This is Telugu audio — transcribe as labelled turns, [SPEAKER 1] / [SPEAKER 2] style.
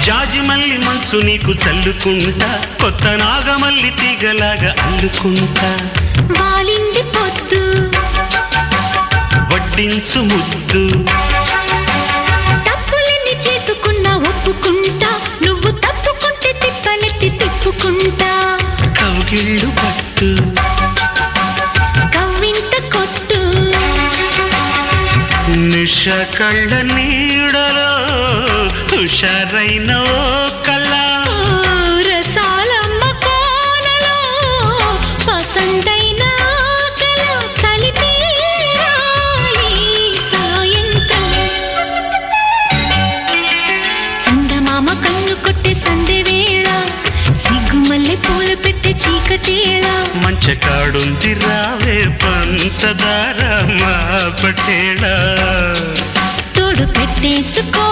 [SPEAKER 1] జాజి మల్లి మంచు నీకు చల్లుకుంటా, కొత్త నాగమల్లి తీగలాగా అల్లుకుంటా.
[SPEAKER 2] వాలింది పొద్దు
[SPEAKER 1] వడ్డించు ముద్దు,
[SPEAKER 2] తప్పులన్నీ చేసుకున్నా ఒప్పుకుంటా, నువ్వు తప్పుకుంటే తిప్పలెత్తి తిప్పుకుంటా.
[SPEAKER 1] కౌగిళ్ళు పట్టు
[SPEAKER 2] కవ్వింత కొట్టు,
[SPEAKER 1] నిష కళ్ళ నీడలో హుషారైన ఓ కళ.
[SPEAKER 2] రసాలమ్మ కోనలో పసందైన కళ. చలితీరాలి సాయంత్రం, చందమామ కన్ను కొట్టే సందె వేళ, సిగ్గుమల్లె పూలు పెట్టే చీకటేళ.
[SPEAKER 1] మంచకాడుంది రావే పంచదార మా పటేళ,
[SPEAKER 2] తోడు పెట్టేసుకో